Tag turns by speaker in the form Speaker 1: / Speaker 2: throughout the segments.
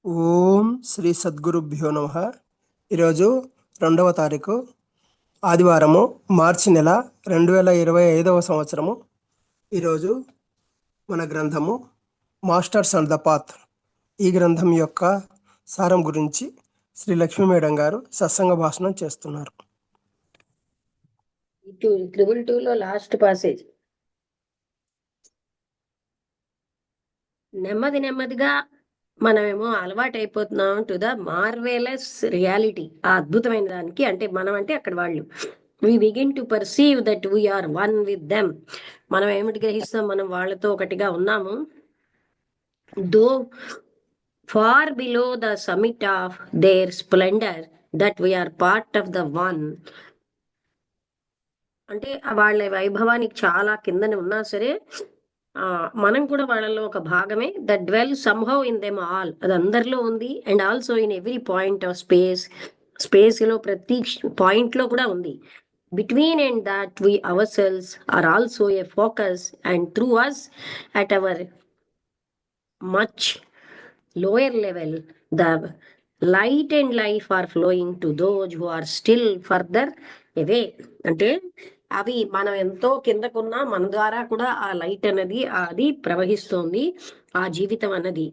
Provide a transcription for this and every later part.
Speaker 1: ఓం శ్రీ సద్గురుభ్యో నమః. ఈరోజు 2వ తారీఖు ఆదివారము, మార్చి నెల 2025 సంవత్సరము. ఈరోజు మన గ్రంథము మాస్టర్స్ అండ్ ద పాత్. ఈ గ్రంథం యొక్క సారం గురించి శ్రీ లక్ష్మీ మేడం గారు సత్సంగ భాషణం చేస్తున్నారు.
Speaker 2: ట్రిపుల్ టూలో లాస్ట్ పాసేజ్. నెమ్మదిగా మనమేమో అలవాటు అయిపోతున్నాం టు ద మార్వెలస్ రియాలిటీ, ఆ అద్భుతమైన దానికి. అంటే మనం అంటే అక్కడ వాళ్ళు. We begin to perceive that we are one with them. మనం ఏమిటి గ్రహిస్తాం? మనం వాళ్ళతో ఒకటిగా ఉన్నాము. Though far below the summit of their splendour that we are part of the one. అంటే వాళ్ళ వైభవానికి చాలా కిందని ఉన్నా సరే మనం కూడా వాళ్ళలో ఒక భాగమే. That dwell somehow in them all. అది అందరిలో ఉంది. And also in every point of space లో ప్రతి పాయింట్ లో కూడా ఉంది. Between and that we our cells are also a focus, and through us at our much lower level the light and life are flowing to those who are still further away. అంటే అవి మనం ఎంతో కిందకున్నా మన ద్వారా కూడా ఆ light అనేది అది ప్రవహిస్తోంది. ఆ జీవితం అన్నది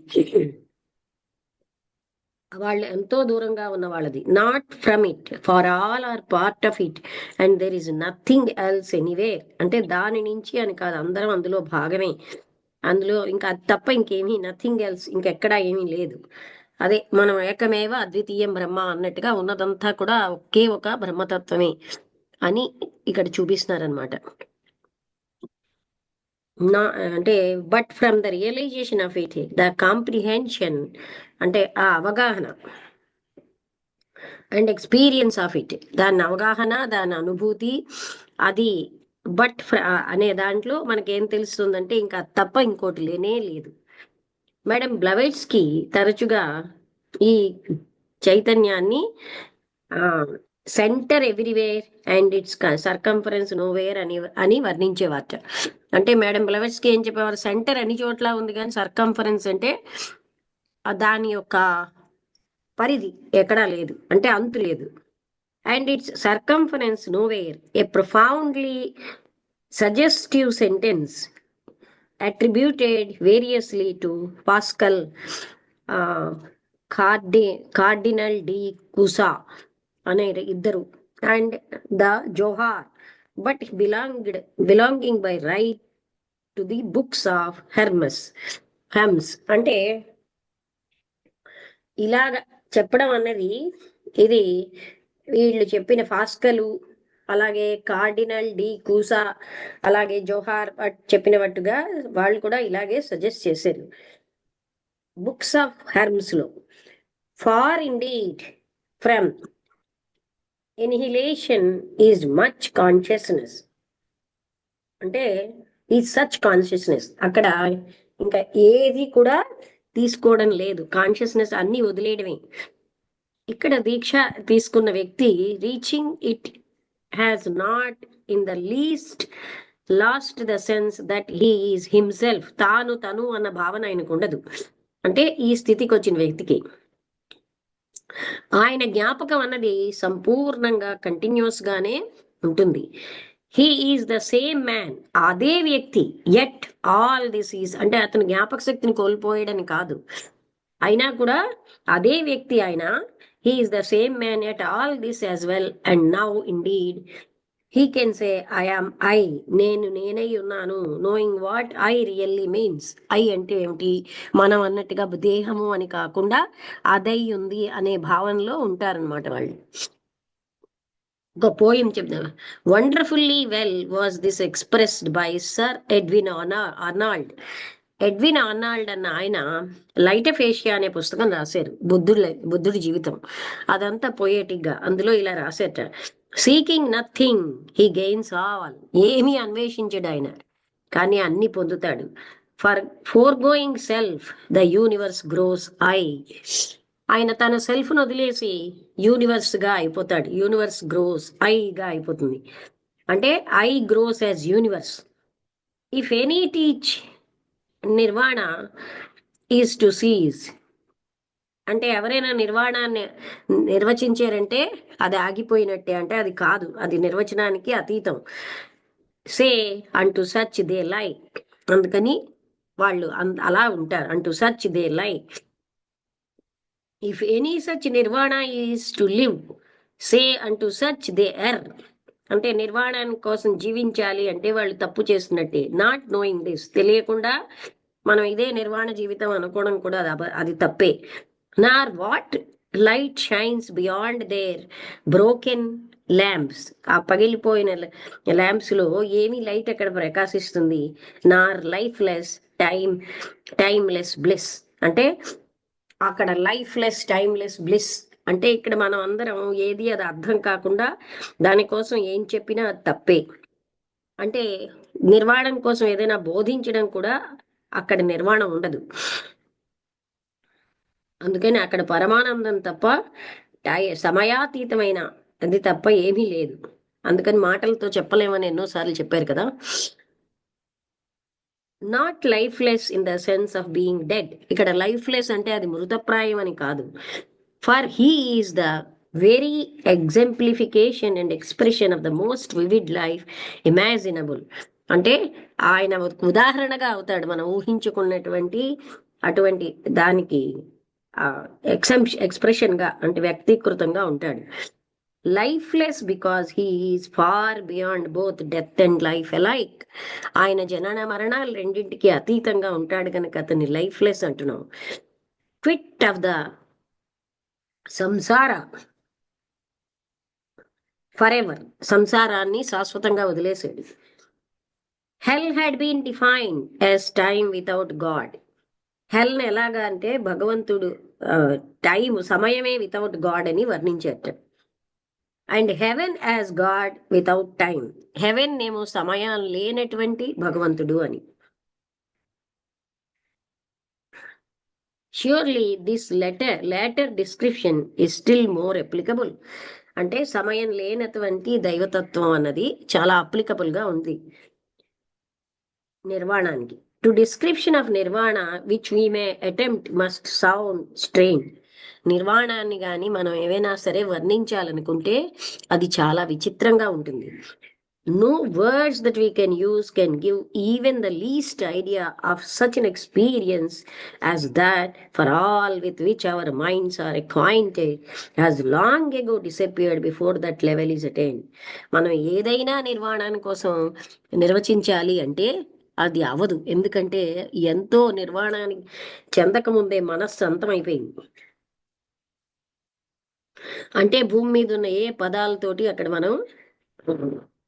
Speaker 2: వాళ్ళు ఎంతో దూరంగా ఉన్న వాళ్ళది. Not from it, for all are part of it, and there is nothing else anyway. అంటే దాని నుంచి అని కాదు, అందరం అందులో భాగమే. అందులో ఇంకా అది తప్ప ఇంకేమీ, నథింగ్ ఎల్స్, ఇంకెక్కడా ఏమీ లేదు. అదే మనం ఏకమేవ అద్వితీయం బ్రహ్మ అన్నట్టుగా ఉన్నదంతా కూడా ఒకే ఒక బ్రహ్మతత్వమే అని ఇక్కడ చూపిస్తున్నారనమాట. అంటే but from the realization of it, the comprehension, అంటే ఆ అవగాహన, అండ్ ఎక్స్పీరియన్స్ ఆఫ్ ఇట్, దాని అవగాహన, దాని అనుభూతి, అది బట్ అనే దాంట్లో మనకేం తెలుస్తుందంటే ఇంకా తప్ప ఇంకోటి లేనే లేదు. మేడం బ్లవెట్స్కి తరచుగా ఈ చైతన్యాన్ని centre everywhere and its circumference nowhere అని వర్ణించేవారట. అంటే మేడం బ్లవెట్స్కి ఏం చెప్పేవారు? సెంటర్ అన్ని చోట్ల ఉంది, కానీ సర్కంఫరెన్స్ అంటే దాని యొక్క పరిధి ఎక్కడా లేదు, అంటే అంతు లేదు. And its circumference nowhere, a profoundly suggestive sentence attributed variously to Pascal, Cardinal de Cusa అనే ఇద్దరు, and the Zohar, but belonging by right to the books of Hermes. అంటే ఇలాగ చెప్పడం అన్నది, ఇది వీళ్ళు చెప్పిన పాస్కలు, అలాగే కార్డినల్ డి కూసా, అలాగే జోహార్ చెప్పినట్టుగా వాళ్ళు కూడా ఇలాగే సజెస్ట్ చేశారు బుక్స్ ఆఫ్ హెర్మ్స్ లో. Far indeed from annihilation is much consciousness. అంటే ఈ సచ్ కాన్షియస్నెస్, అక్కడ ఇంకా ఏది కూడా తీసుకోవడం లేదు, కాన్షియస్నెస్ అన్ని వదిలేయడమే. ఇక్కడ దీక్ష తీసుకున్న వ్యక్తి reaching it has not in the least last the sense that he is himself. తను అన్న భావన ఆయనకు ఉండదు. అంటే ఈ స్థితికి వచ్చిన వ్యక్తికి ఆయన జ్ఞాపకం అన్నది సంపూర్ణంగా కంటిన్యూస్ గానే ఉంటుంది. He is the same man, అదే వ్యక్తి. ఎట్ ఆల్ దిస్ ఈజ్, అంటే అతను జ్ఞాపక శక్తిని కోల్పోయాడని కాదు, అయినా కూడా అదే వ్యక్తి ఆయన. He is the same man at all this as well, and now indeed he can say I am I, నేనై ఉన్నాను. Knowing what I really means. I అంటే ఏమిటి? మనం అన్నట్టుగా దేహము అని కాకుండా అదై ఉంది అనే భావనలో ఉంటారనమాట వాళ్ళు. ఒక పోయం చెప్తాను. Wonderfully well was this expressed by sir Edwin Arnold. Edwin Arnold అన్న ఆయన లైట్ ఆఫ్ ఏషియా అనే పుస్తకం రాశారు, బుద్ధుడి జీవితం. అదంతా పొయేటిక్ గా. అందులో ఇలా రాసేట, seeking nothing he gains all. ఏమీ అన్వేషించడు ఆయన, కానీ అన్ని పొందుతాడు. For going self the universe grows I. ఆయన తన సెల్ఫ్ను వదిలేసి యూనివర్స్ గా అయిపోతాడు. యూనివర్స్ గ్రోస్ ఐగా అయిపోతుంది. అంటే I gross as universe. If any teach Nirvana is to seize అంటే ఎవరైనా నిర్వాణాన్ని నిర్వచించారంటే అది ఆగిపోయినట్టే, అంటే అది కాదు, అది నిర్వచనానికి అతీతం. సే అంటూ సచ్ దే లైక్, అందుకని వాళ్ళు అలా ఉంటారు. అంటూ such they like, if any such nirvana is to live, say అంటూ సచ్ దే ఎర్. అంటే నిర్వాణాని కోసం జీవించాలి అంటే వాళ్ళు తప్పు చేస్తున్నట్టే. నాట్ నోయింగ్ దిస్, తెలియకుండా మనం ఇదే నిర్వాణ జీవితం అనుకోవడం కూడా అది తప్పే. Nor what light shines beyond their broken lamps, ఆ పగిలిపోయిన ల్యాంప్స్ లో ఏమి లైట్ అక్కడ ప్రకాశిస్తుంది. నార్ లైఫ్ లెస్ టైమ్లెస్ బ్లిస్, అంటే అక్కడ లైఫ్ లెస్ టైమ్లెస్ బ్లిస్ అంటే ఇక్కడ మనం అందరం ఏది అది అర్థం కాకుండా దానికోసం ఏం చెప్పినా అది తప్పే. అంటే నిర్వాణం కోసం ఏదైనా బోధించడం కూడా అక్కడ నిర్వాణం ఉండదు. అందుకని అక్కడ పరమానందం తప్ప సమయాతీతమైన అది తప్ప ఏమీ లేదు. అందుకని మాటలతో చెప్పలేమని ఎన్నోసార్లు చెప్పారు కదా. Not lifeless in the sense of being dead, ఇక్కడ లైఫ్లెస్ అంటే అది మృతప్రాయం అని కాదు. For he is the very exemplification and expression of the most vivid life imaginable, అంటే ఆయన ఉదాహరణగా అవుతాడు మనం ఊహించుకున్నటువంటి అటువంటి దానికి ఎక్స్ప్రెషన్ గా, అంటే వ్యక్తీకృతంగా ఉంటాడు. Lifeless because he is far beyond both death and life alike, ఆయన జనన మరణాలు రెండింటికి అతీతంగా ఉంటాడు కనుక అతన్ని లైఫ్లెస్ అంటున్నాం. Quit of the samsara for ever, సంసారాన్ని శాశ్వతంగా వదిలేసాడు. Hell had been defined as time without God, hell ఎలాగా అంటే భగవంతుడు టైం సమయమే వితౌట్ గాడ్ అని వర్ణించారట. And heaven as God without time, heaven ఏమో సమయం లేనటువంటి భగవంతుడు అని. Surely this later description is still more applicable, అంటే సమయం లేనటువంటి దైవతత్వం అన్నది చాలా అప్లికబుల్ గా ఉంది నిర్వాణానికి. To description of nirvana which we may attempt must sound strange, నిర్వాణాన్ని కానీ మనం ఏవైనా సరే వర్ణించాలనుకుంటే అది చాలా విచిత్రంగా ఉంటుంది. No words that we can use can give even the least idea of such an experience as that, for all with which our minds are acquainted has long ago disappeared before that level is attained. మనం ఏదైనా నిర్వాణాని కోసం నిర్వచించాలి అంటే అది అవదు, ఎందుకంటే ఎంతో నిర్వాణానికి చెందకముందే మనస్సు అంతమైపోయింది. అంటే భూమి మీద ఉన్న ఏ పదాలతోటి అక్కడ మనం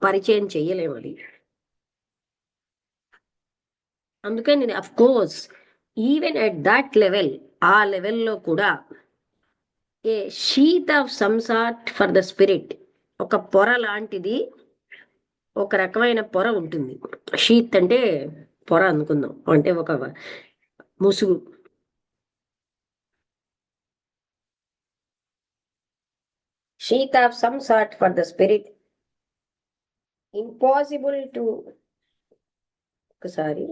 Speaker 2: పరిచయం చెయ్యలేము అది. అందుకని of course even at that level, ఆ లెవెల్లో కూడా a sheet of some sort for the spirit, ఒక పొర లాంటిది, ఒక రకమైన పొర ఉంటుంది. షీత్ అంటే పొర అనుకుందాం, అంటే ఒక ముసుగు. Sheet of some sort for the spirit impossible to, ఒకసారి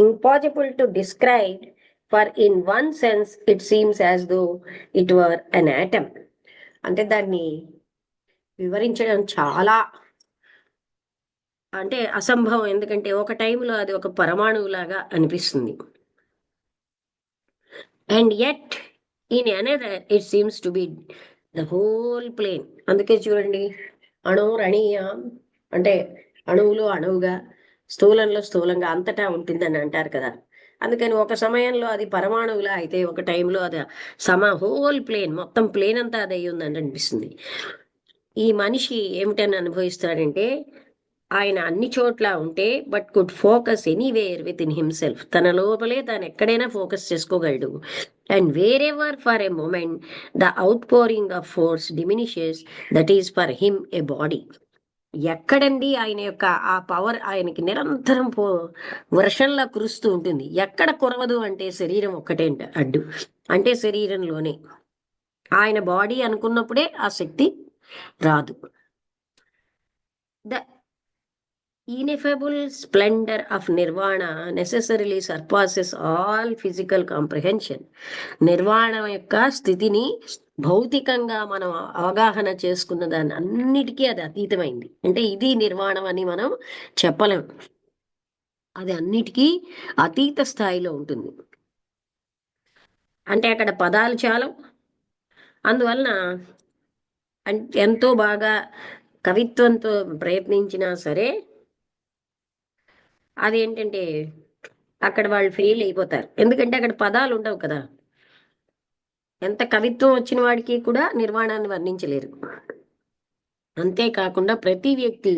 Speaker 2: impossible to describe, for in one sense it seems as though it were an atom. అంటే దాన్ని వివరించడం చాలా అంటే అసంభవం, ఎందుకంటే ఒక టైంలో అది ఒక పరమాణువులాగా అనిపిస్తుంది. And yet in another it seems to be the whole plane. అందుకే చూడండి, అణురణీయ అంటే అణువులో అణువుగా, స్థూలంలో స్థూలంగా అంతటా ఉంటుందని అంటారు కదా. అందుకని ఒక సమయంలో అది పరమాణువులా అయితే ఒక టైంలో అది హోల్ ప్లేన్, మొత్తం ప్లేన్ అంతా అది అయ్యి ఉందని అనిపిస్తుంది. ఈ మనిషి ఏమిటని అనుభవిస్తాడంటే ఆయన అన్ని చోట్ల ఉంటే but could focus anywhere within himself, తన లోపలే తాను ఎక్కడైనా ఫోకస్ చేసుకోగలడు. And wherever for a moment the outpouring of force diminishes, that is for him a body. ఎక్కడండి ఆయన యొక్క ఆ పవర్ ఆయనకి నిరంతరం వర్షంలా కురుస్తూ ఉంటుంది. ఎక్కడ కురవదు అంటే శరీరం ఒక్కటే అడ్డు, అంటే శరీరంలోనే. ఆయన బాడీ అనుకున్నప్పుడే ఆ శక్తి రాదు. Ineffable splendour of nirvana necessarily surpasses all physical comprehension. Nirvana యొక్క స్థితిని భౌతికంగా మనం అవగాహన చేసుకున్న దాన్ని అన్నిటికీ అది అతీతమైంది. అంటే ఇది నిర్వాణం అని మనం చెప్పలేం. అది అన్నిటికీ అతీత స్థాయిలో ఉంటుంది. అంటే అక్కడ పదాలు చాలవు. అందువలన ఎంతో బాగా కవిత్వంతో ప్రయత్నించినా సరే అదేంటంటే అక్కడ వాళ్ళు ఫెయిల్ అయిపోతారు. ఎందుకంటే అక్కడ పదాలు ఉండవు కదా. ఎంత కవిత్వం వచ్చిన వాడికి కూడా నిర్వాణాన్ని వర్ణించలేరు. అంతేకాకుండా ప్రతి వ్యక్తి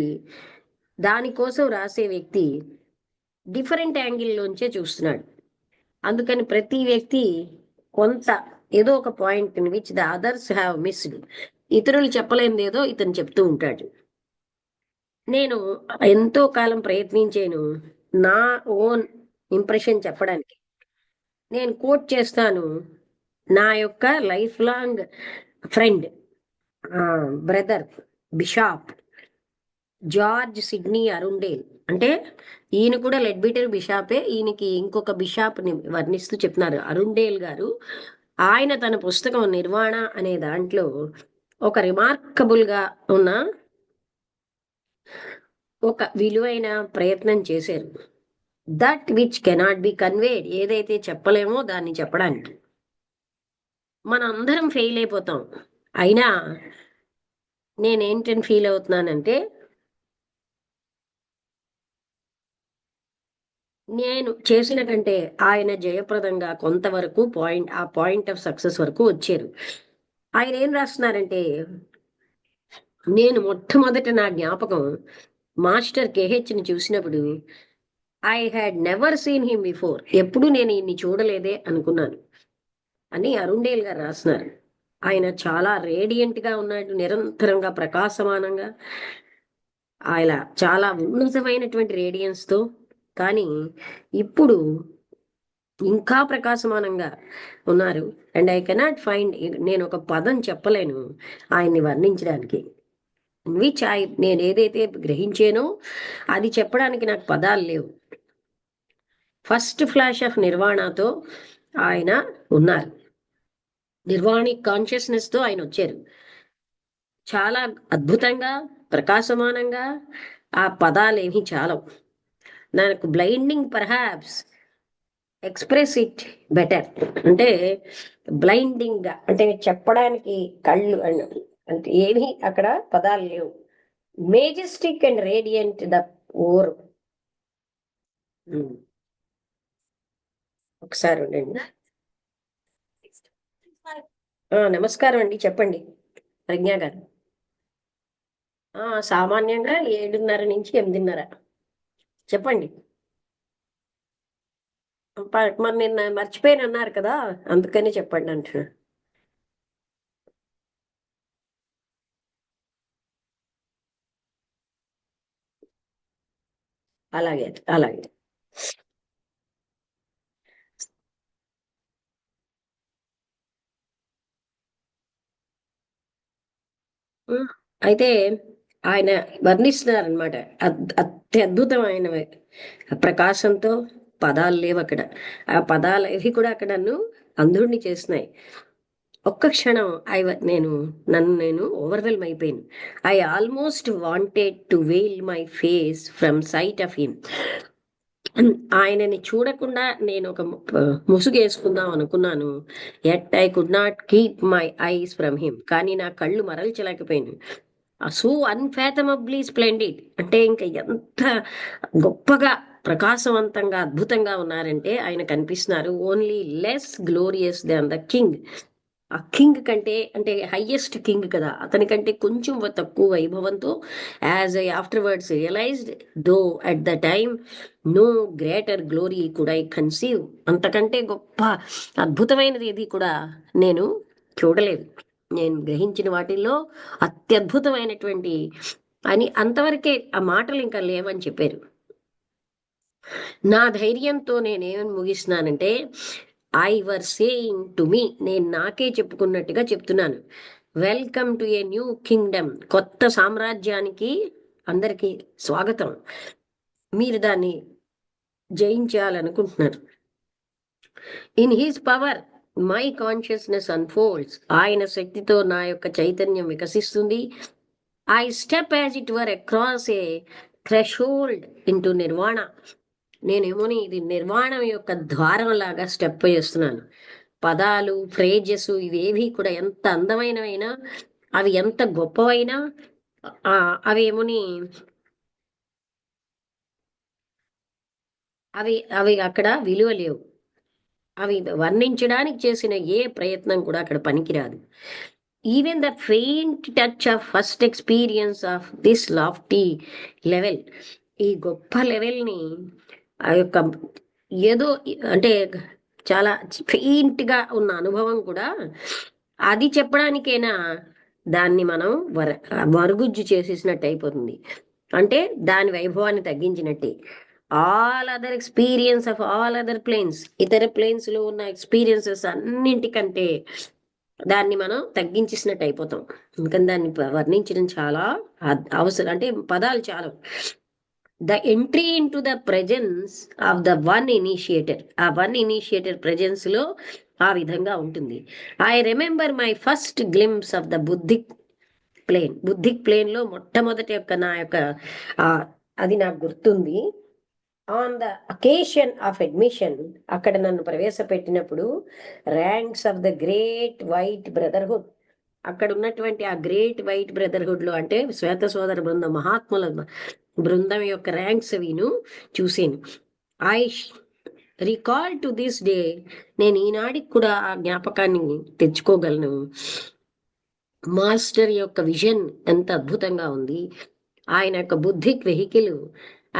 Speaker 2: దానికోసం రాసే వ్యక్తి డిఫరెంట్ యాంగిల్లోంచే చూస్తున్నాడు. అందుకని ప్రతి వ్యక్తి కొంత ఏదో ఒక point which the others have missed, ఇతరులు చెప్పలేనిది ఏదో ఇతను చెప్తూ ఉంటాడు. నేను ఎంతో కాలం ప్రయత్నించాను నా ఓన్ ఇంప్రెషన్ చెప్పడానికి. నేను కోట్ చేస్తాను నా యొక్క life long friend, brother bishop George Sydney అరుండేల్. అంటే ఈయన కూడా లెడ్బిటర్ బిషాపే. ఈయనకి ఇంకొక బిషాప్ని వర్ణిస్తూ చెప్తున్నారు అరుండేల్ గారు. ఆయన తన పుస్తకం నిర్వాణ అనే దాంట్లో ఒక రిమార్కబుల్గా ఉన్న ఒక విలువైన ప్రయత్నం చేశారు. That which cannot be conveyed, ఏదైతే చెప్పలేమో దాన్ని చెప్పడానికి. మనం అందరం ఫెయిల్ అయిపోతాం. అయినా నేనేంటని ఫీల్ అవుతున్నానంటే, నేను చేసిన కంటే ఆయన జయప్రదంగా కొంతవరకు ఆ పాయింట్ ఆఫ్ సక్సెస్ వరకు వచ్చారు. ఆయన ఏం రాస్తున్నారంటే, నేను మొట్టమొదట నా జ్ఞాపకం మాస్టర్ కేహెచ్ని చూసినప్పుడు I had never seen him before, ఎప్పుడు నేను ఈయన్ని చూడలేదే అనుకున్నాను అని అరుండేల్ గారు రాస్తున్నారు. ఆయన చాలా రేడియంట్గా ఉన్నాడు, నిరంతరంగా ప్రకాశమానంగా, ఆయన చాలా ఉన్నతమైనటువంటి రేడియన్స్తో. కానీ ఇప్పుడు ఇంకా ప్రకాశమానంగా ఉన్నారు. అండ్ ఐ కెనాట్ ఫైండ్, నేను ఒక పదం చెప్పలేను ఆయన్ని వర్ణించడానికి. విచ్ నేను ఏదైతే గ్రహించానో అది చెప్పడానికి నాకు పదాలు లేవు. ఫస్ట్ ఫ్లాష్ ఆఫ్ నిర్వాణతో ఆయన ఉన్నారు. నిర్వాణిక్ కాన్షియస్నెస్తో ఆయన వచ్చారు. చాలా అద్భుతంగా ప్రకాశమానంగా. ఆ పదాలు ఏమీ చాలవు. నాకు blinding perhaps express it better. అంటే బ్లైండింగ్గా అంటే చెప్పడానికి కళ్ళు అంటే ఏమీ అక్కడ పదాలు లేవు. మేజెస్టిక్ అండ్ రేడియంట్ ద ఓర్. ఒకసారి ఉండండి. నమస్కారం అండి, చెప్పండి ప్రజ్ఞా గారు. సామాన్యంగా 7:30 నుంచి 8:30. చెప్పండి. మరి నిన్న మర్చిపోయిన అన్నారు కదా, అందుకని చెప్పండి అంటున్నా. అలాగే అలాగే. అయితే ఆయన వర్ణిస్తున్నారనమాట అత్యద్భుతమైన ప్రకాశంతో. పదాలు లేవు అక్కడ. ఆ పదాలు ఇవి కూడా అక్కడ నన్ను అంధుడిని చేస్తున్నాయి. ఒక్క క్షణం నేను ఓవర్వెల్మ్ అయిపోయాను. I almost wanted to veil my face from sight of him. ఆయనని చూడకుండా నేను ఒక ముసుగు వేసుకుందాం అనుకున్నాను. At I could not keep my eyes from him. కానీ నా కళ్ళు మరల్చలేకపోయాను. సో అన్ఫాథమబ్లీ స్ప్లెండిడ్, అంటే ఇంకా ఎంత గొప్పగా ప్రకాశవంతంగా అద్భుతంగా ఉన్నారంటే ఆయన కనిపిస్తున్నారు. Only less glorious than the king. ఆ కింగ్ కంటే, అంటే హైయెస్ట్ కింగ్ కదా, అతని కంటే కొంచెం తక్కువ వైభవంతో, as I afterwards realised, though at the time no greater glory could I conceive. అంతకంటే గొప్ప అద్భుతమైనది ఇది కూడా నేను చూడలేదు. నేను గ్రహించిన వాటిల్లో అత్యద్భుతమైనటువంటి అని అంతవరకే, ఆ మాటలు ఇంకా లేవని చెప్పారు. నా ధైర్యంతో నేనేమని ముగిస్తున్నానంటే, I were saying to me, నేను నాకే చెప్పుకున్నట్టుగా చెప్తున్నాను, welcome to a new kingdom, కొత్త సామ్రాజ్యానికి అందరికీ స్వాగతం. మీరు దాన్ని జయించాలనుకుంటున్నారు. In his power my consciousness unfolds. ఆయన శక్తితో నా యొక్క చైతన్యం వికసిస్తుంది. I step as it were across a threshold into nirvana. నేనేమోని ఇది నిర్వాణం యొక్క ద్వారం లాగా స్టెప్ చేస్తున్నాను. పదాలు, ఫ్రేజెస్ ఇవేవి కూడా ఎంత అందమైనవైనా, అవి ఎంత గొప్పవైనా అవి ఏమోని అవి అవి అక్కడ విలువ లేవు. అవి వర్ణించడానికి చేసిన ఏ ప్రయత్నం కూడా అక్కడ పనికిరాదు. Even the faint touch of first experience of this lofty level, ఈ గొప్ప లెవెల్ని ఆ యొక్క ఏదో అంటే చాలా ఫెయింట్గా ఉన్న అనుభవం కూడా, అది చెప్పడానికైనా దాన్ని మనం మరుగుజ్జు చేసేసినట్టు అయిపోతుంది. అంటే దాని వైభవాన్ని తగ్గించినట్టే. All other experience of all other planes, ఇతర ప్లేన్స్ లో ఉన్న ఎక్స్పీరియన్సెస్ అన్నింటికంటే దాన్ని మనం తగ్గించేసినట్టు అయిపోతాం. అందుకని దాన్ని వర్ణించడం చాలా అవసరం, అంటే పదాలు చాలా. The entry into the presence of the one initiator, ఆ వన్ ఇనిషియేటర్ ప్రెజెన్స్ లో ఆ విధంగా ఉంటుంది. I remember my first glimpse of the buddhic plane. Buddhic plane లో మొట్టమొదటి యొక్క నా యొక్క అది నాకు గుర్తుంది. On the occasion of admission, అక్కడ నన్ను ప్రవేశపెట్టినప్పుడు ranks of the Great White Brotherhood, అక్కడ ఉన్నటువంటి ఆ గ్రేట్ వైట్ బ్రదర్హుడ్ లో, అంటే శ్వేత సోదర బృందం, మహాత్ముల బృందం యొక్క ర్యాంక్స్ అవిను చూసాను. I recall to this day, నేను ఈనాడికి కూడా ఆ జ్ఞాపకాన్ని తెచ్చుకోగలను. మాస్టర్ యొక్క విజన్ ఎంత అద్భుతంగా ఉంది, ఆయన యొక్క buddhic vehicle.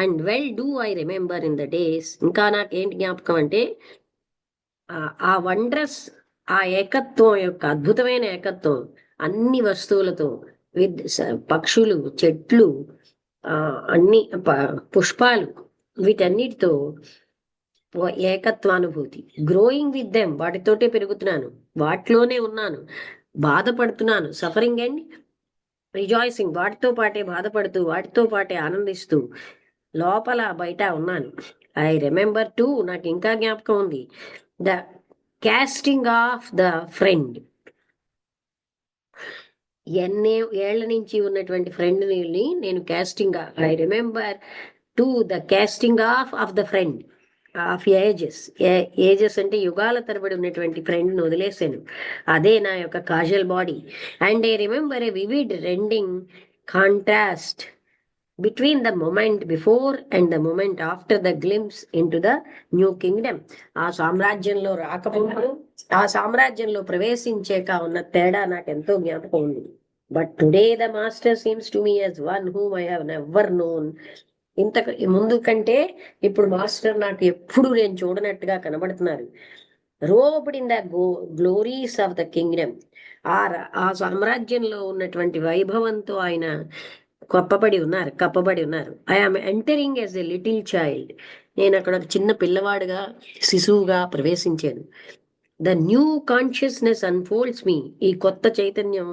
Speaker 2: And well do I remember in the days, ఇంకా నాకేంటి జ్ఞాపకం అంటే ఆ వండర్స్, ఆ ఏకత్వం యొక్క అద్భుతమైన ఏకత్వం, అన్ని వస్తువులతో, విత్ పక్షులు, చెట్లు, అన్ని పుష్పాలు, వీటన్నిటితో ఏకత్వానుభూతి. గ్రోయింగ్ విత్ దెమ్, వాటితోటే పెరుగుతున్నాను, వాటిలోనే ఉన్నాను, బాధపడుతున్నాను, సఫరింగ్ అండ్ రిజాయిసింగ్, వాటితో పాటే బాధపడుతూ, వాటితో పాటే ఆనందిస్తూ, లోపల బయట ఉన్నాను. ఐ రిమెంబర్ టు, నాకు ఇంకా జ్ఞాపకం ఉంది, the casting of the friend. ఎన్నే ఏళ్ల నుంచి ఉన్నటువంటి ఫ్రెండ్ ని నేను casting, I remember to the casting of the friend of ages. Ages అంటే యుగాల తరబడి ఉన్నటువంటి ఫ్రెండ్ ని వదిలేసాను. అదే నా యొక్క causal body. And I remember a vivid rending contrast between the moment before and the moment after the glimpse into the new kingdom. ఆ సామ్రాజ్యంలో రాకపోవడం, ఆ సామ్రాజ్యంలో ప్రవేశించాక ఉన్న తేడా నాకు ఎంతో జ్ఞాపకం ఉంది. But today the master seems to me as one whom I have never known. ఇంత ముందు కంటే ఇప్పుడు మాస్టర్ నాకు ఎప్పుడు నేను చూడనట్టుగా కనబడుతున్నారు. Robed in the glories of the kingdom, ఆ సామ్రాజ్యంలో ఉన్నటువంటి వైభవంతో ఆయన కప్పబడి ఉన్నారు. I am entering as a little child, నేను అక్కడ ఒక చిన్న పిల్లవాడుగా, శిశువుగా ప్రవేశించాను. The new consciousness unfolds me, ఈ కొత్త చైతన్యం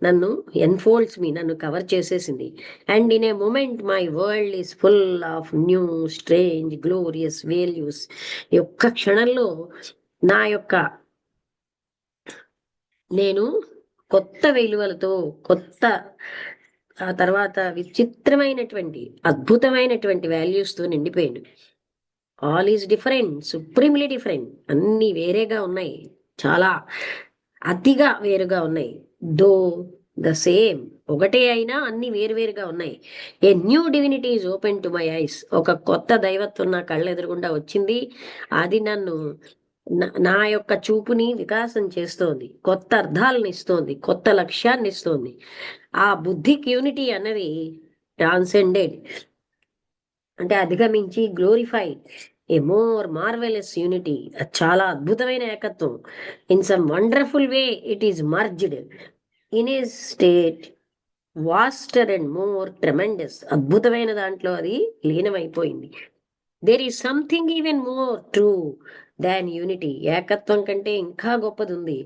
Speaker 2: నన్ను ఎన్ఫోల్డ్స్ మీ, నన్ను కవర్ చేసేసింది. And in a moment my world is full of new strange glorious values. ఈ ఒక్క క్షణంలో నా యొక్క నేను కొత్త విలువలతో, కొత్త ఆ తర్వాత విచిత్రమైనటువంటి అద్భుతమైనటువంటి వాల్యూస్తో నిండిపోయాడు. All is different, supremely different, అన్ని వేరేగా ఉన్నాయి, చాలా అతిగా వేరుగా ఉన్నాయి. దో ద సేమ్, ఒకటే అయినా అన్ని వేరువేరుగా ఉన్నాయి. A new divinity is open to my eyes, ఒక కొత్త దైవత్వం నా కళ్ళ ఎదురుగుండా వచ్చింది. అది నన్ను నా యొక్క చూపుని వికాసం చేస్తోంది, కొత్త అర్థాలను ఇస్తోంది, కొత్త లక్ష్యాన్ని ఇస్తోంది. ఆ బుద్ధిక్ యూనిటీ అన్నది ట్రాన్సెండెడ్, అంటే అధిగమించి, glorified, a more marvellous unity, చాలా అద్భుతమైన ఏకత్వం. In some wonderful way it is merged in a state vaster and more tremendous, అద్భుతమైన దాంట్లో అది లీనమైపోయింది. There is something even more true than unity, ఏకత్వం కంటే ఇంకా గొప్పది ఉంది.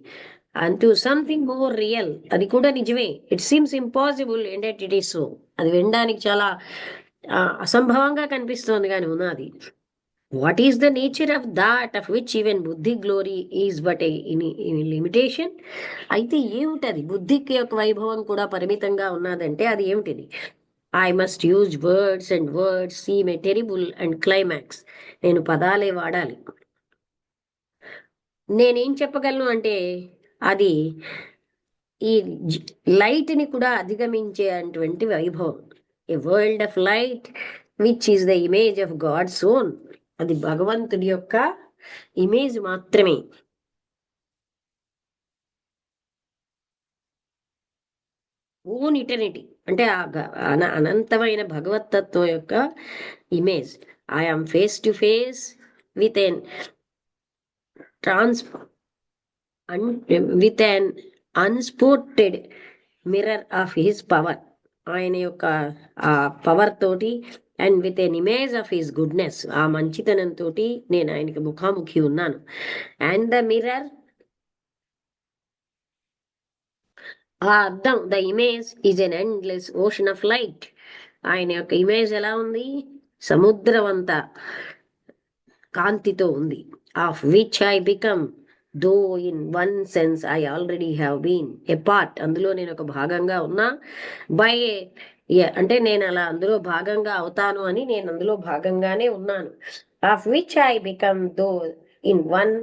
Speaker 2: అంటూ సంథింగ్ మోర్ రియల్, అది కూడా నిజమే. It seems impossible and it is so, అది వినడానికి చాలా అసంభవంగా కనిపిస్తోంది కానీ ఉన్నది. What is the nature of that of which even buddhi glory is but a limitation? అయితే ఏమిటది? బుద్ధికి యొక్క వైభవం కూడా పరిమితంగా ఉన్నదంటే అది ఏమిటిది? I must use words and words seem a terrible and climax. నేను పదాలే వాడాలి. నేనేం చెప్పగలను అంటే అది ఈ లైట్ని కూడా అధిగమించేటువంటి వైభవం. A world of light which is the image of God's own. అది భగవంతుడి యొక్క ఇమేజ్ మాత్రమే. ఓన్ ఇటర్నిటీ అంటే అనంతమైన భగవతత్వం యొక్క image. I'm face to face with an with an unspotted mirror of his power. ఆయన యొక్క ఆ పవర్ తోటి and with an image of his goodness, ఆ మంచితనంతో నేను ఆయనకి ముఖాముఖి ఉన్నాను. అండ్ ద మిర్రర్, ఆ అద్దం, the image is an endless ocean of light. ఆయన యొక్క ఇమేజ్ ఎలా ఉంది? సముద్రవంత కాంతితో ఉంది. Of which I become though in one sense I already have been a part. అందులో నేను ఒక భాగంగా ఉన్నా. బై అంటే నేను అలా అందులో భాగంగా అవుతాను అని నేను అందులో భాగంగానే ఉన్నాను. Of which I become though in one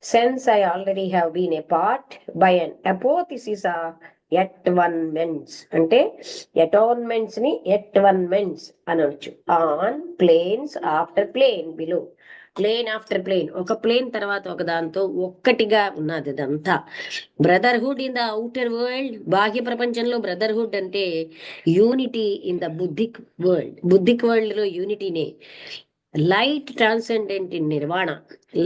Speaker 2: sense I already have been a part by an apotheosis of atonements. అంటే అటోన్మెంట్స్ ని ఎట్వన్మెంట్స్ అనొచ్చు. On planes after plane below, plane after plane, ఒక ప్లేన్ తర్వాత ఒక దాంతో ఒక్కటిగా ఉన్నది ఇదంతా. Brotherhood in the outer world, బాహ్య ప్రపంచంలో బ్రదర్హుడ్ అంటే unity in the Buddhic world, Buddhic world లో యూనిటీనే. Light transcendent in nirvana,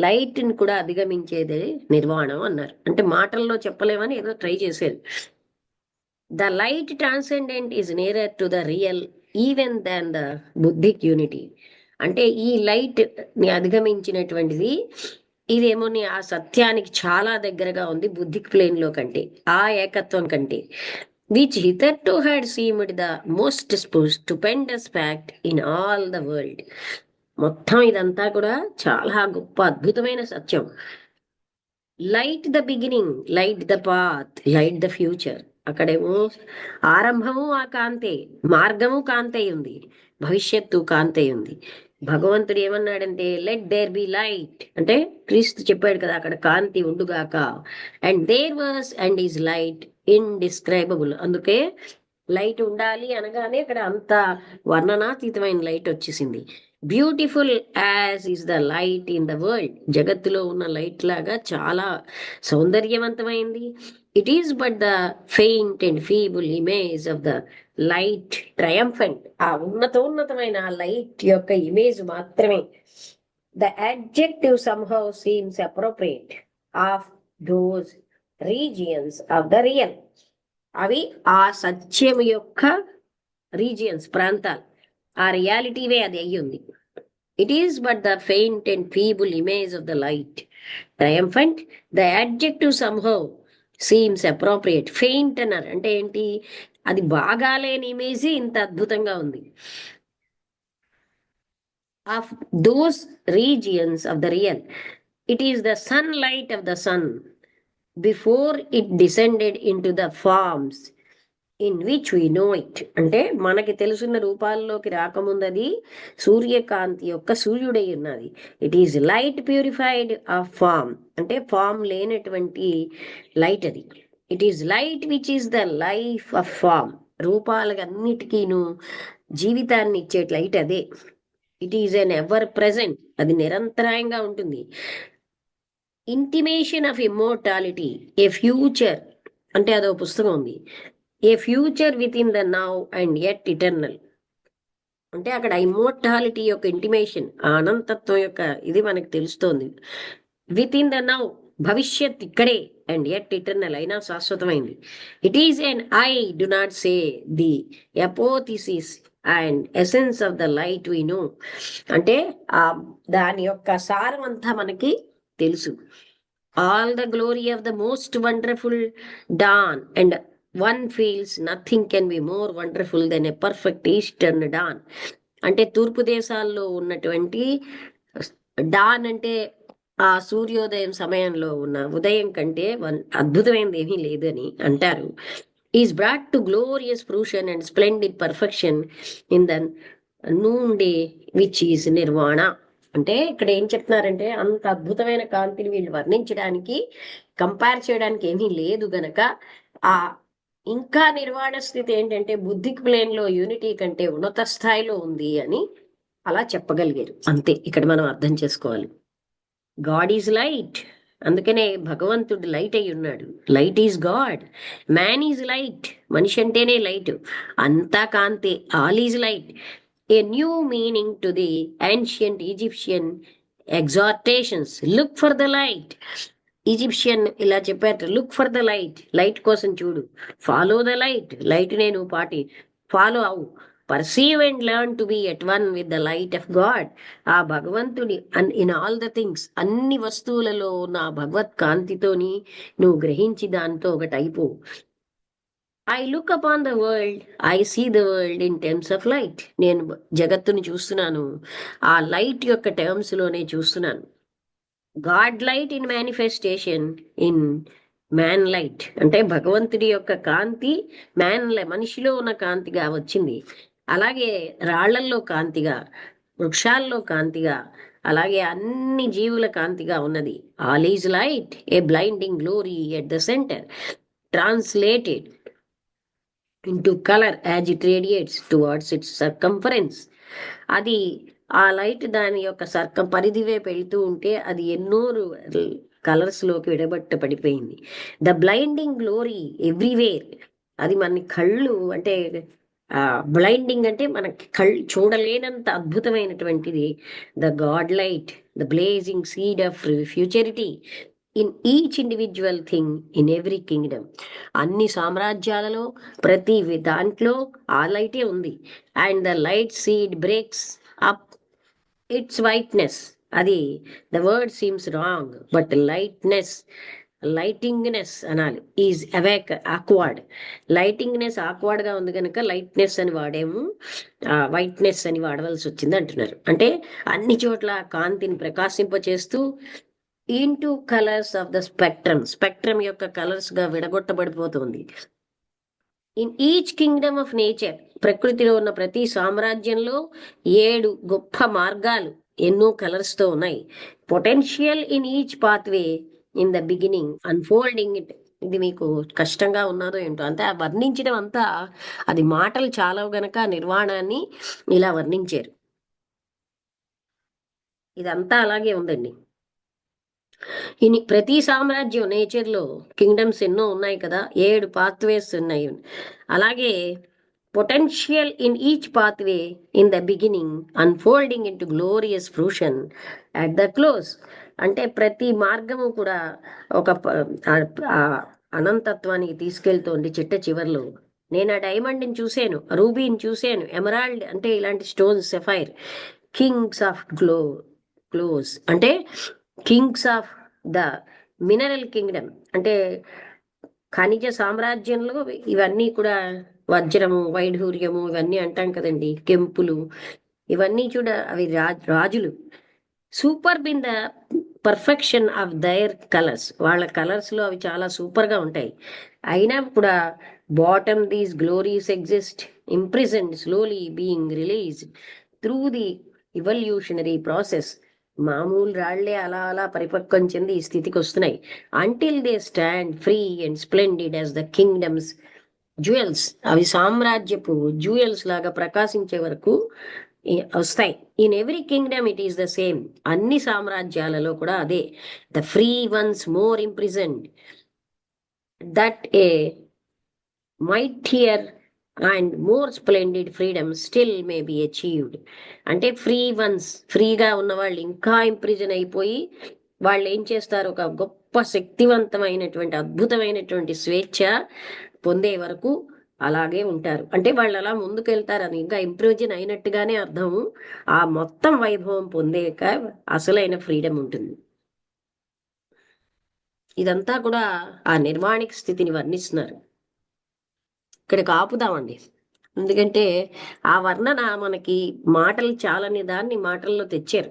Speaker 2: light ని కూడా అధిగమించేదే నిర్వాణం అన్నారు. అంటే మాటల్లో చెప్పలేమని ఏదో ట్రై చేసేది. The light transcendent is nearer to the real even than the buddhic unity. అంటే ఈ లైట్ ని అధిగమించినటువంటిది ఇదేమో ఆ సత్యానికి చాలా దగ్గరగా ఉంది బుద్ధిక్ ప్లేన్ లో కంటే, ఆ ఏకత్వం కంటే. Which hitherto had seemed the most stupendous fact in all the world. మొత్తం ఇదంతా కూడా చాలా గొప్ప అద్భుతమైన సత్యం. Light the beginning, light the path, light the future. అక్కడేమో ఆరంభము ఆ కాంతే, మార్గము కాంతే ఉంది, భవిష్యత్తు కాంతే ఉంది. భగవంతుడు ఏమన్నాడంటే లెట్ దేర్ బి లైట్, అంటే క్రీస్తు చెప్పాడు కదా అక్కడ కాంతి ఉండుగాక. And there was and is light indescribable. అందుకే లైట్ ఉండాలి అనగానే అక్కడ అంత వర్ణనాతీతమైన లైట్ వచ్చేసింది. Beautiful as is the light in the world, జగత్తులో ఉన్న లైట్ లాగా చాలా సౌందర్యవంతమైంది. It is but the faint and feeble image of the light triumphant. ఆ ఉన్నతమైన లైట్ యొక్క ఇమేజ్ మాత్రమే. The adjective somehow seems appropriate of those regions of the real. అవి ఆ సత్యం యొక్క రీజియన్స్, ప్రాంతాలు, ఆ రియాలిటీవే అది అయ్యింది. It is but the faint and feeble image of the light triumphant. The adjective somehow seems appropriate. Faint అన్నారు అంటే ఏంటి? అది బాగాలేని ఇమేజ్ ఇంత అద్భుతంగా ఉంది. Of those regions of the real. It is the sun light of the sun before it descended into the forms in which we know it. అంటే మనకి తెలుసున్న రూపాల్లోకి రాకముందు అది సూర్యకాంతి యొక్క సూర్యుడై ఉన్నది. It is light purified of form, అంటే ఫామ్ లేనటువంటి లైట్ అది. It is light which is the life of form, రూపాలకి అన్నిటికీను జీవితాన్ని ఇచ్చే లైట్ అదే. It is an ever present, అది నిరంతరాయంగా ఉంటుంది. Intimation of immortality, a future, అంటే అదో పుస్తకం ఉంది. A future within the now and yet eternal. అంటే అక్కడ ఇమ్మోర్టాలిటీ యొక్క ఇంటిమేషన్, ఆ అనంతత్వం యొక్క ఇది మనకు తెలుస్తోంది. విత్ ఇన్ ద నౌ, భవిష్యత్ ఇక్కడే, అండ్ యెట్ ఇటర్నల్, అయినా శాశ్వతమైంది. It is an I do not say the apotheosis and essence of the light we know. అంటే ఆ దాని యొక్క సారం అంతా మనకి తెలుసు. All the glory of the most wonderful dawn and one feels nothing can be more wonderful than a perfect eastern dawn. అంటే తూర్పు దేశాల్లో ఉన్నటువంటి డాన్ అంటే ఆ సూర్యోదయం సమయంలో ఉన్న ఉదయం కంటే అద్భుతమైనది ఏమీ లేదని అంటారు. Is brought to glorious fruition and splendid perfection in the noon day which is nirvana. అంటే ఇక్కడ ఏం చెప్తున్నారంటే అంత అద్భుతమైన కాంతిని వీళ్ళు వర్ణించడానికి, కంపేర్ చేయడానికి ఏమీ లేదు గనక ఆ ఇంకా నిర్వాణ స్థితి ఏంటంటే బుద్ధిక్ ప్లేన్ లో యూనిటీ కంటే ఉన్నత స్థాయిలో ఉంది అని అలా చెప్పగలిగారు. అంతే ఇక్కడ మనం అర్థం చేసుకోవాలి. గాడ్ ఈజ్ లైట్, అందుకనే భగవంతుడు లైట్ అయి ఉన్నాడు. Light is God, man is light, మనిషి అంటేనే లైట్, అంతా కాంతే, all is light. A new meaning to the ancient Egyptian exhortations, look for the light. Egyptian ఇలా చెప్పారు, look for the light, light కోసం చూడు, ఫాలో ద లైట్, లైట్ నేను follow అవు, perceive and learn to be at one with the light of God. ఆ భగవంతుడి in all the things, అన్ని వస్తువులలో ఉన్న భగవత్ కాంతితోని నువ్వు గ్రహించి దాంతో ఒకటి అయిపో. I look upon the world, I see the world in terms of light. నేను జగత్తుని చూస్తున్నాను ఆ లైట్ యొక్క టర్మ్స్ లోనే చూస్తున్నాను. God light in manifestation in man light, అంటే భగవంతుడి యొక్క కాంతి మనిషిలో ఉన్న కాంతిగా వచ్చింది. అలాగే రాళ్లల్లో కాంతిగా, వృక్షాల్లో కాంతిగా, అలాగే అన్ని జీవుల కాంతిగా ఉన్నది. All is light, A blinding glory at the centre, translated into colour as it radiates towards its circumference. అది ఆ లైట్ దాని యొక్క పరిధి వైపు వెళ్తూ ఉంటే అది ఎన్నో కలర్స్ లోకి విడబట్టబడిపోయింది. ద బ్లైండింగ్ గ్లోరీ ఎవ్రీవేర్, అది మన కళ్ళు అంటే బ్లైండింగ్ అంటే మనకి కళ్ళు చూడలేనంత అద్భుతమైనటువంటిది. The God light, the blazing seed of futurity in each individual thing in every kingdom. అన్ని సామ్రాజ్యాలలో ప్రతి దాంట్లో ఆ లైటే ఉంది. And the light seed breaks up its whiteness. అది the word seems wrong but lightingness అనాలి. Is awake awkward, lightingness awkward గా ఉంది కనుక లైట్నెస్ అని వాడేము, వైట్నెస్ అని వాడవలసి వచ్చింది అంటున్నారు. అంటే అన్ని చోట్ల కాంతిని ప్రకాశింపచేస్తూ into colours of the spectrum యొక్క కలర్స్ గా విడగొట్టబడిపోతుంది. In each kingdom of nature, ప్రకృతిలో ఉన్న ప్రతి సామ్రాజ్యంలో 7 గొప్ప మార్గాలు ఎన్నో కలర్స్ తో ఉన్నాయి. Potential in each pathway in the beginning unfolding it. ఇది మీకు కష్టంగా ఉన్నదో ఏంటో, అంతే వర్ణించడం అంతా అది మాటలు చాలా గనక నిర్వాణాన్ని ఇలా వర్ణించారు. ఇదంతా అలాగే ఉందండి. ప్రతి సామ్రాజ్యం నేచర్లో కింగ్డమ్స్ ఎన్నో ఉన్నాయి కదా, 7 పాత్వేస్ ఉన్నాయి. అలాగే potential in each pathway in the beginning unfolding in to glorious fruition at the close. అంటే ప్రతి మార్గము కూడా ఒక అనంతత్వానికి తీసుకెళ్తుంది చిట్ట చివర్లో. నేను ఆ డైమండ్ని చూశాను, రూబీని చూశాను, ఎమరాల్డ్ అంటే ఇలాంటి stones, sapphire, kings of close అంటే kings of the mineral kingdom, అంటే ఖనిజ సామ్రాజ్యంలో ఇవన్నీ కూడా వజ్రము, వైఢూర్యము ఇవన్నీ అంటాం కదండి, కెంపులు, ఇవన్నీ చూడ అవి రాజులు. Super in the perfection of their colours, వాళ్ళ కలర్స్ లో అవి చాలా సూపర్ గా ఉంటాయి. అయినా కూడా bottom these glories exist imprisoned slowly being released through the evolutionary process. మామూలు రాళ్లే అలా అలా పరిపక్వం చెంది ఈ స్థితికి వస్తున్నాయి. Until they stand free and splendid as the kingdoms jewels, అవి సామ్రాజ్యపు జ్యువెల్స్ లాగా ప్రకాశించే వరకు వస్తాయి. In every Kingdom it is the same, అన్ని సామ్రాజ్యాలలో కూడా అదే. The free once more imprisoned that A mightier and more splendid freedom still may be achieved. అంటే free once, ఫ్రీగా ఉన్న వాళ్ళు ఇంకా ఇంప్రిజన్ అయిపోయి వాళ్ళు ఏం చేస్తారు, ఒక గొప్ప శక్తివంతమైనటువంటి అద్భుతమైనటువంటి స్వేచ్ఛ పొందే వరకు అలాగే ఉంటారు. అంటే వాళ్ళు అలా ముందుకెళ్తారని, ఇంకా ఇంప్రిజన్ అయినట్టుగానే అర్థము. ఆ మొత్తం వైభవం పొందేక అసలైన ఫ్రీడమ్ ఉంటుంది. ఇదంతా కూడా ఆ నిర్వాణిక స్థితిని వర్ణిస్తున్నారు. ఇక్కడికి ఆపుదామండి. ఎందుకంటే ఆ వర్ణన మనకి మాటలు చాలని దాన్ని మాటల్లో తెచ్చారు.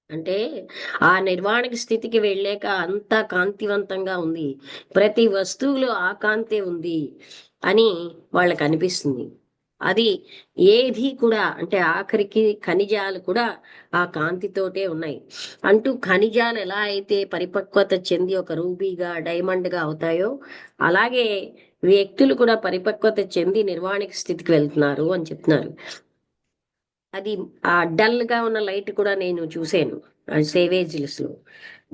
Speaker 2: అంటే ఆ నిర్వాణిక స్థితికి వెళ్ళాక అంతా కాంతివంతంగా ఉంది, ప్రతి వస్తువులో ఆ కాంతే ఉంది అని వాళ్ళకి అనిపిస్తుంది. అది ఏది కూడా అంటే ఆఖరికి ఖనిజాలు కూడా ఆ కాంతితోటే ఉన్నాయి అంటూ, ఖనిజాలు ఎలా అయితే పరిపక్వత చెంది ఒక రూబీగా డైమండ్గా అవుతాయో, అలాగే వ్యక్తులు కూడా పరిపక్వత చెంది నిర్వాణిక స్థితికి వెళ్తున్నారు అని చెప్తున్నారు. అది ఆ డల్ గా ఉన్న లైట్ కూడా నేను చూశాను సేవేజెస్ లో.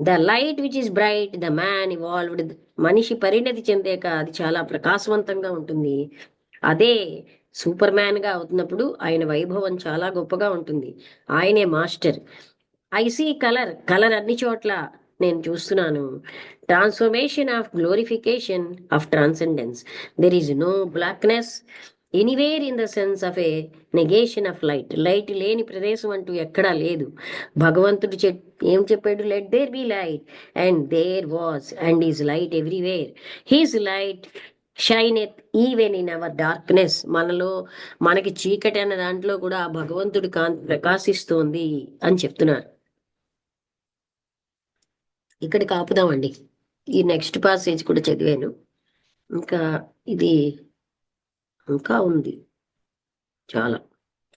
Speaker 2: The light which is bright the man evolved. మనిషి పరిణతి చెందాక అది చాలా ప్రకాశవంతంగా ఉంటుంది. అదే సూపర్ మ్యాన్ గా అవుతున్నప్పుడు ఆయన వైభవం చాలా గొప్పగా ఉంటుంది. ఆయనే master. I see colour, colour అన్ని చోట్ల నేను చూస్తున్నాను. Transformation of glorification of transcendence. There is no blackness anywhere in the sense of a negation of light. Light లేని ప్రదేశం అంటూ ఎక్కడా లేదు. భగవంతుడు ఏం చెప్పాడు? Let there be light and there was and is light everywhere. His light shineth even in our darkness. మనలో మనకి చీకటి అన్న దాంట్లో కూడా ఆ భగవంతుడి కాంతి ప్రకాశిస్తోంది అని చెప్తున్నారు. ఇక్కడికి ఆపుదామండి. ఈ నెక్స్ట్ పాసేజ్ కూడా చదివాను. ఇంకా ఇది ఇంకా ఉంది చాలా.